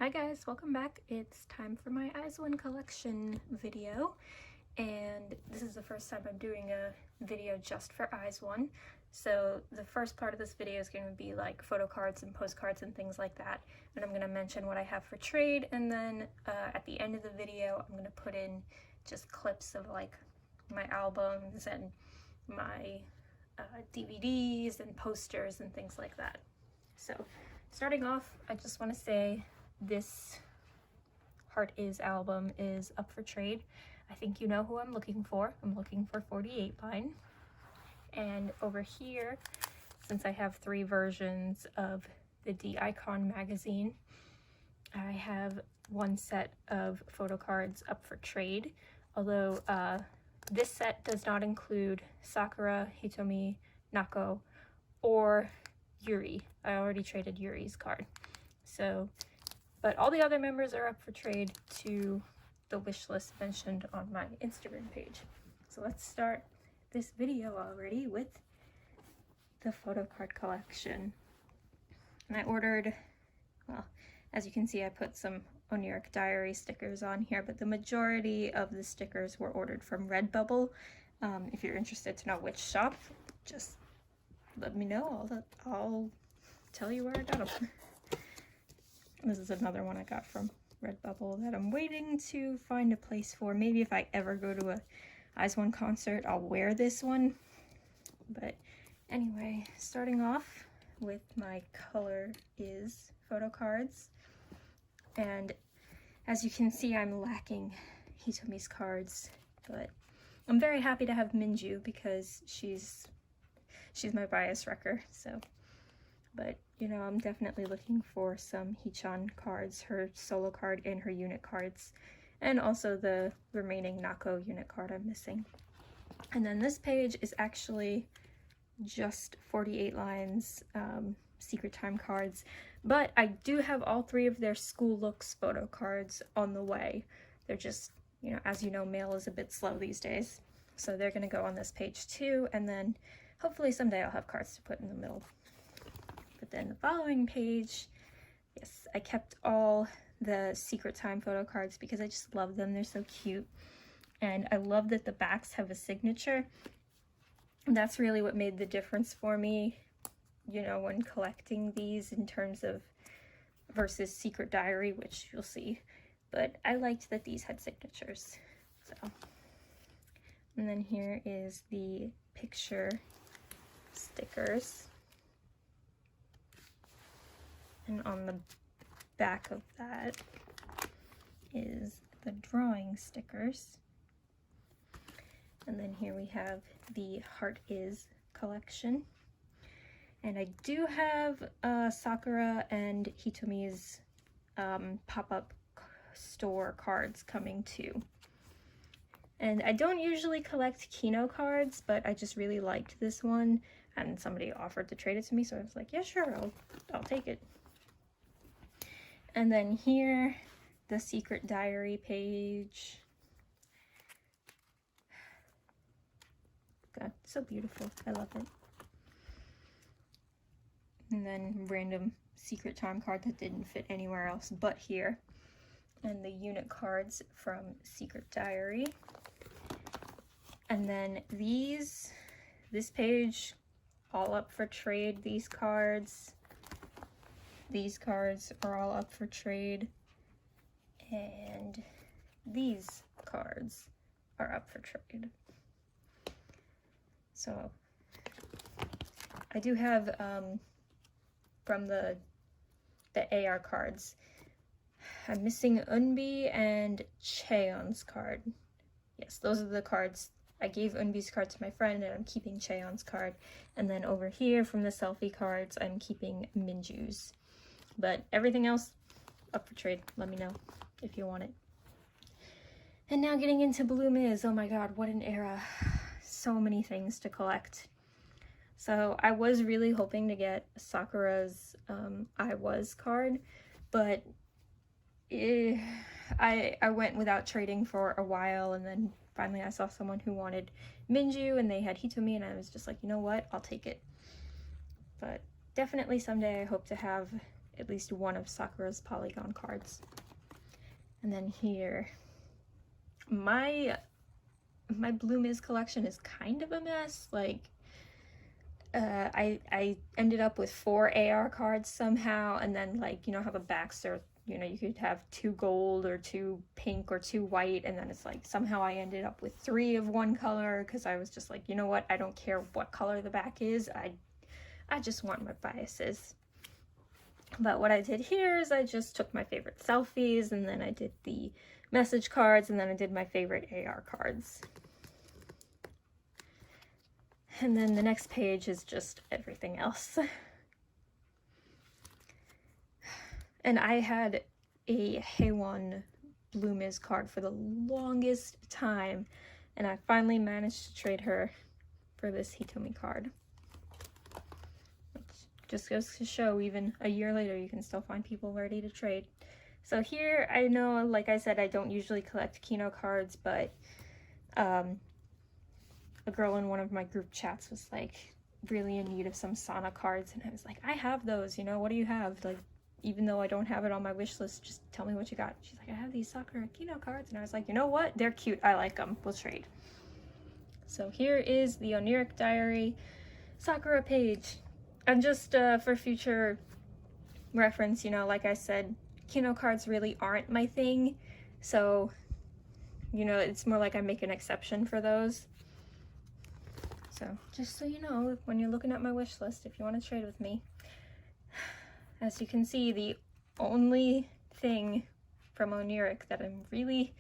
Hi guys, welcome back. It's time for my IZ*ONE collection video, and this is the first time I'm doing a video just for IZ*ONE. So the first part of this video is going to be like photo cards and postcards and things like that, and I'm going to mention what I have for trade, and then at the end of the video I'm going to put in just clips of like my albums and my DVDs and posters and things like that. So starting off, I just want to say this Heart Is album is up for trade. I think you know who I'm looking for. I'm looking for 48 line. And over here, since I have 3 versions of the D-Icon magazine, I have 1 set of photo cards up for trade. Although this set does not include Sakura, Hitomi, Nako, or Yuri. I already traded Yuri's card. But all the other members are up for trade to the wish list mentioned on my Instagram page. So let's start this video already with the photo card collection. And I ordered, well, as you can see, I put some Oniric Diary stickers on here, but the majority of the stickers were ordered from Redbubble. If you're interested to know which shop, just let me know. I'll tell you where I got them. This is another one I got from Redbubble that I'm waiting to find a place for. Maybe if I ever go to a IZ*ONE concert, I'll wear this one. But anyway, starting off with my Color Is photo cards. And as you can see, I'm lacking Hitomi's cards, but I'm very happy to have Minju because she's my bias wrecker, so. But, you know, I'm definitely looking for some Hichan cards, her solo card and her unit cards, and also the remaining Nako unit card I'm missing. And then this page is actually just 48 lines, Secret Time cards, but I do have all 3 of their School Looks photo cards on the way. They're just, you know, as you know, mail is a bit slow these days, so they're going to go on this page too, and then hopefully someday I'll have cards to put in the middle. But then the following page, yes, I kept all the Secret Time photo cards because I just love them. They're so cute. And I love that the backs have a signature. That's really what made the difference for me, you know, when collecting these in terms of versus Secret Diary, which you'll see. But I liked that these had signatures. So, and then here is the picture stickers. And on the back of that is the drawing stickers. And then here we have the Heart Is collection. And I do have Sakura and Hitomi's pop-up store cards coming too. And I don't usually collect Kino cards, but I just really liked this one. And somebody offered to trade it to me, so I was like, yeah, sure, I'll take it. And then here, the Secret Diary page. God, so beautiful. I love it. And then random Secret Time card that didn't fit anywhere else but here. And the unit cards from Secret Diary. And then this page, all up for trade, these cards. These cards are all up for trade, and these cards are up for trade. So I do have from the AR cards, I'm missing Eunbi and Cheon's card. Yes, those are the cards. I gave Eunbi's card to my friend, and I'm keeping Cheon's card. And then over here from the selfie cards, I'm keeping Minju's. But everything else up for trade. Let me know if you want it. And now getting into Blue Miz. Oh my god, what an era. So many things to collect. So I was really hoping to get Sakura's I Was card, but I went without trading for a while, and then finally I saw someone who wanted Minju and they had Hitomi, and I was just like, you know what, I'll take it. But definitely someday I hope to have at least one of Sakura's Polygon cards. And then here, my Blue Miz collection is kind of a mess. Like, I ended up with 4 AR cards somehow, and then, like, you know how the backs are, you know, you could have 2 gold or 2 pink or 2 white, and then it's like somehow I ended up with 3 of one color because I was just like, you know what, I don't care what color the back is, I just want my biases. But what I did here is I just took my favorite selfies, and then I did the message cards, and then I did my favorite AR cards. And then the next page is just everything else. And I had a Haewon Blue Miz card for the longest time, and I finally managed to trade her for this Hitomi card. Which just goes to show, even a year later, you can still find people ready to trade. So here, I know, like I said, I don't usually collect Kino cards, but a girl in one of my group chats was like really in need of some Sana cards, and I was like, I have those, you know, what do you have? Like, even though I don't have it on my wish list, just tell me what you got. She's like, I have these Sakura Kino cards, and I was like, you know what? They're cute. I like them. We'll trade. So here is the Oniric Diary Sakura page. And just for future reference, you know, like I said, Kino cards really aren't my thing. So, you know, it's more like I make an exception for those. So, just so you know, when you're looking at my wish list, if you want to trade with me. As you can see, the only thing from Oniric that I'm really,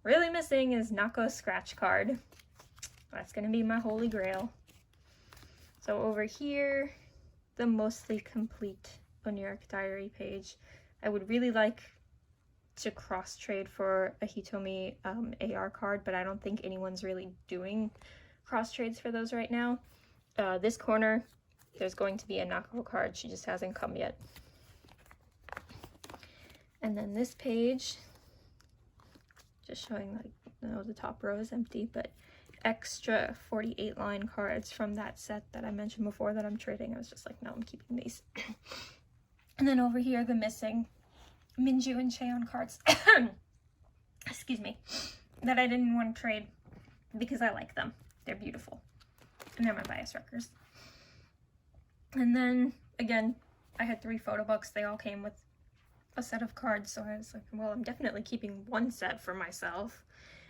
really missing is Nako's scratch card. That's going to be my holy grail. So over here, the mostly complete Oniric Diary page. I would really like to cross-trade for a Hitomi AR card, but I don't think anyone's really doing cross-trades for those right now. This corner, there's going to be a Nako card. She just hasn't come yet. And then this page, just showing, like, you know, the top row is empty, but extra 48 line cards from that set that I mentioned before that I'm trading. I was just like, no, I'm keeping these. And then over here, the missing Minju and Cheon cards, excuse me, that I didn't want to trade because I like them. They're beautiful. And they're my bias wreckers. And then, again, I had 3 photo books. They all came with a set of cards, so I was like, well, I'm definitely keeping one set for myself.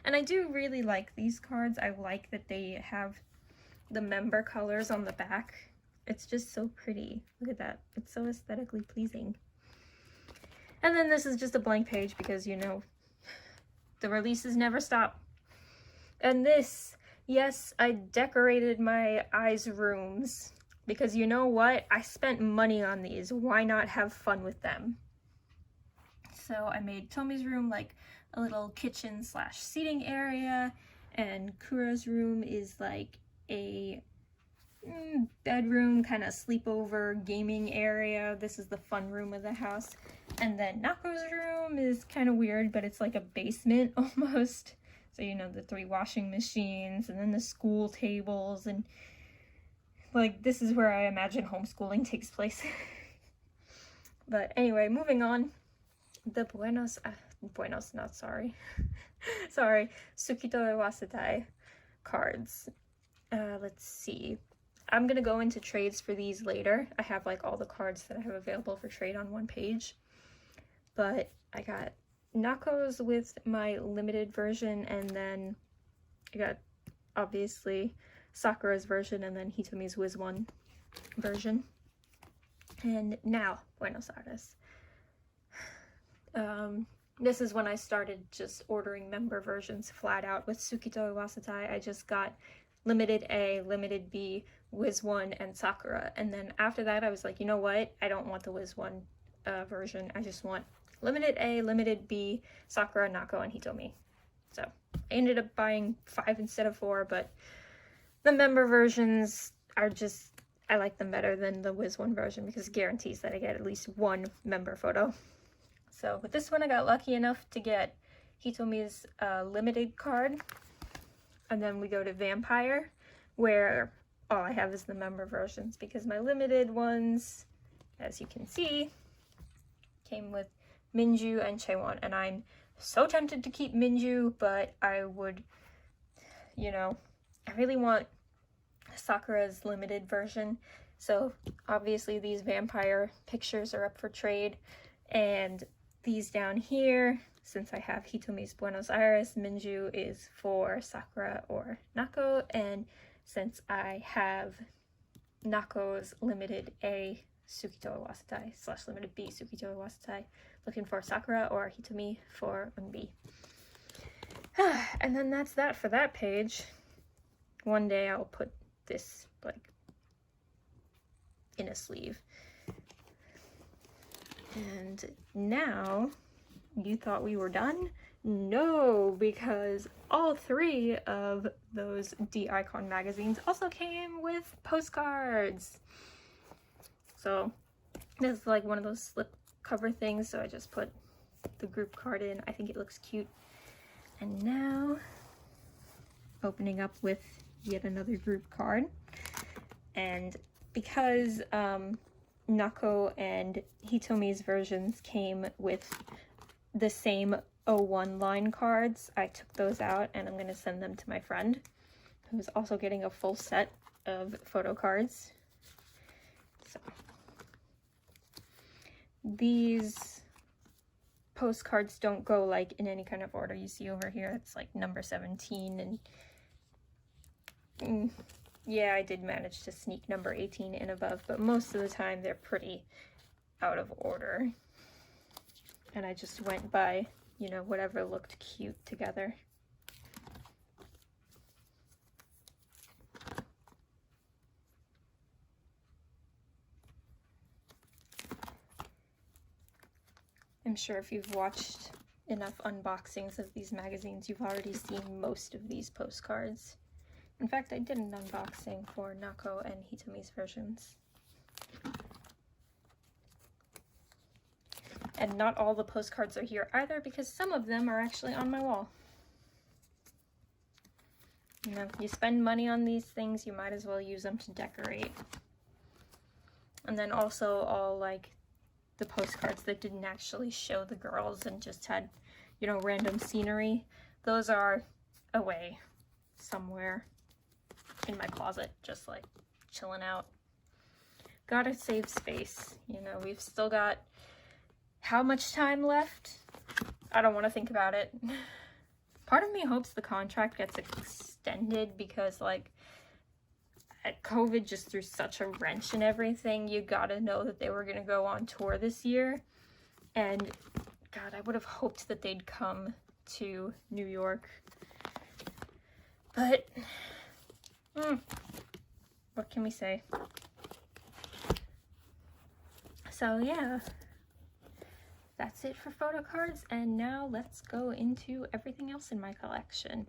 And I do really like these cards. I like that they have the member colors on the back. It's just so pretty. Look at that. It's so aesthetically pleasing. And then this is just a blank page because, you know, the releases never stop. And this, yes, I decorated my eyes rooms because, you know what? I spent money on these. Why not have fun with them? So I made Tomi's room like a little kitchen / seating area, and Kura's room is like a bedroom kind of sleepover gaming area. This is the fun room of the house. And then Nako's room is kind of weird, but it's like a basement almost. So, you know, the 3 washing machines and then the school tables, and like this is where I imagine homeschooling takes place. But anyway, moving on. The sorry, Tsukito Iwasatai cards. Let's see. I'm gonna go into trades for these later. I have like all the cards that I have available for trade on one page. But I got Nako's with my limited version, and then I got obviously Sakura's version, and then Hitomi's Wiz 1 version. And now, Buenos Aires. This is when I started just ordering member versions flat out with Tsukito Iwasatai. I just got Limited A, Limited B, Wiz 1, and Sakura. And then after that, I was like, you know what? I don't want the Wiz 1 version. I just want Limited A, Limited B, Sakura, Nako, and Hitomi. So I ended up buying 5 instead of 4, but the member versions are just, I like them better than the Wiz 1 version because it guarantees that I get at least 1 member photo. So with this one, I got lucky enough to get Hitomi's limited card. And then we go to Vampire, where all I have is the member versions because my limited ones, as you can see, came with Minju and Chaewon, and I'm so tempted to keep Minju, but I would, you know, I really want Sakura's limited version. So obviously these vampire pictures are up for trade, and these down here, since I have Hitomi's Buenos Aires, Minju is for Sakura or Nako, and since I have Nako's limited A Tsukito Iwasatai / limited B Tsukito Iwasatai, looking for Sakura or Hitomi for Unbi. And then that's that for that page. One day I'll put this like in a sleeve. And now, you thought we were done? No, because all 3 of those D-Icon magazines also came with postcards. So this is like one of those slip cover things, so I just put the group card in. I think it looks cute. And now, opening up with yet another group card. And because Nako and Hitomi's versions came with the same 01 line cards, I took those out and I'm going to send them to my friend, who's also getting a full set of photo cards. So these postcards don't go like in any kind of order. You see over here, it's like number 17, and yeah, I did manage to sneak number 18 in above, but most of the time they're pretty out of order. And I just went by, you know, whatever looked cute together. I'm sure if you've watched enough unboxings of these magazines, you've already seen most of these postcards. In fact, I did an unboxing for Nako and Hitomi's versions. And not all the postcards are here either, because some of them are actually on my wall. You know, you spend money on these things, you might as well use them to decorate. And then also all like the postcards that didn't actually show the girls and just had, you know, random scenery. Those are away somewhere in my closet, just like chilling out. Gotta save space. You know, we've still got how much time left? I don't want to think about it. Part of me hopes the contract gets extended because, like, COVID just threw such a wrench in everything. You gotta know that they were gonna go on tour this year. And, God, I would have hoped that they'd come to New York. But, what can we say? So, yeah. That's it for photo cards, and now let's go into everything else in my collection.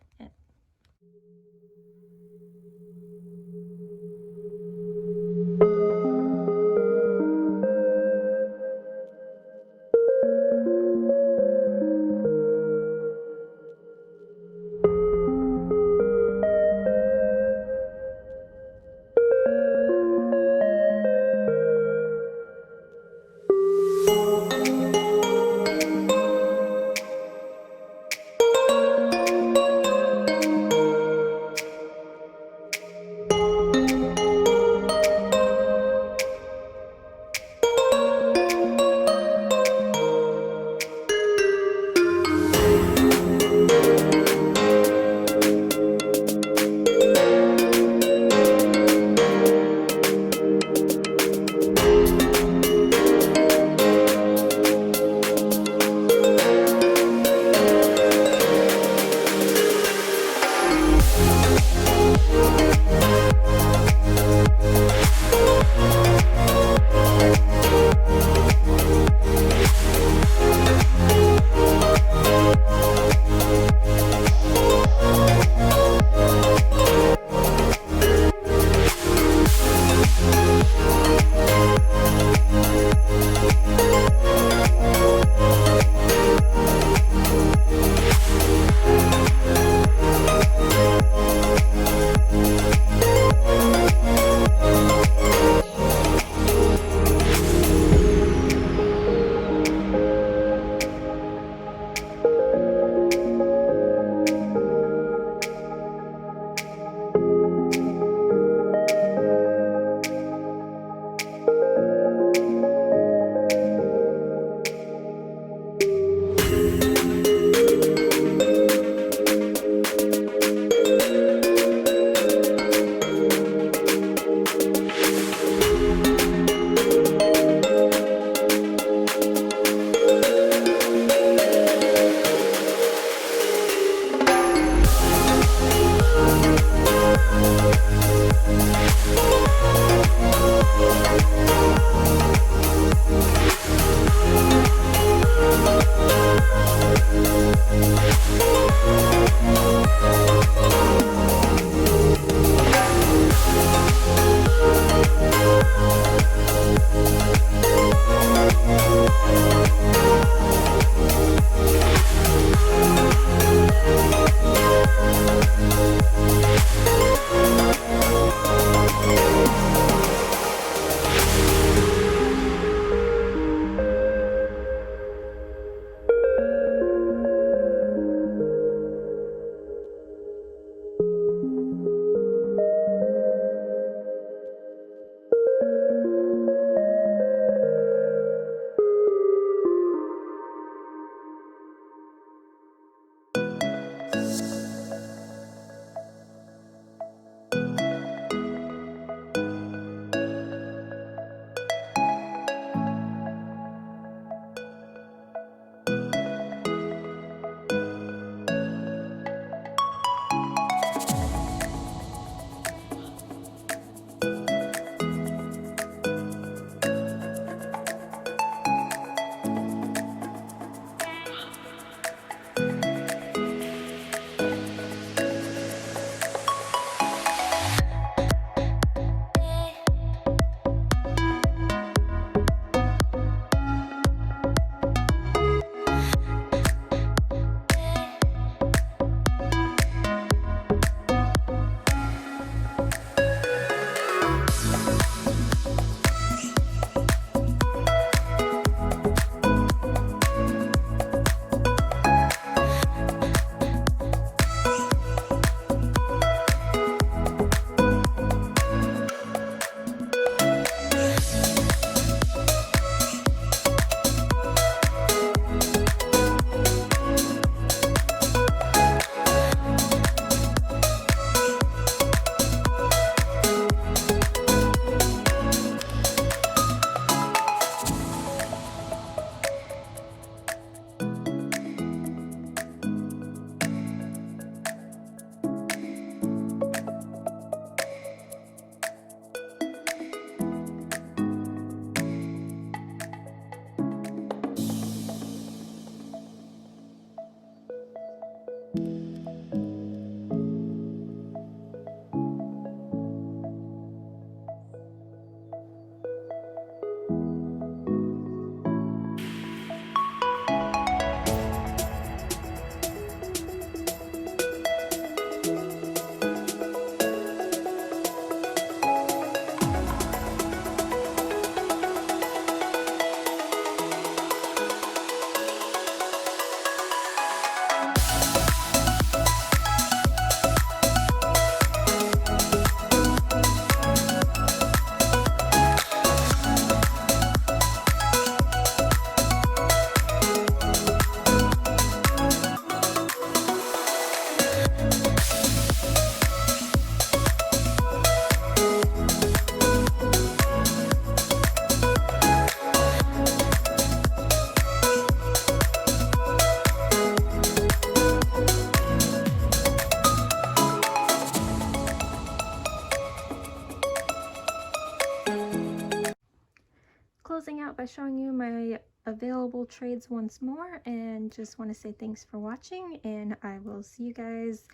Closing out by showing you my available trades once more, and just want to say thanks for watching, and I will see you guys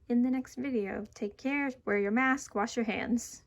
in the next video. Take care, wear your mask, wash your hands.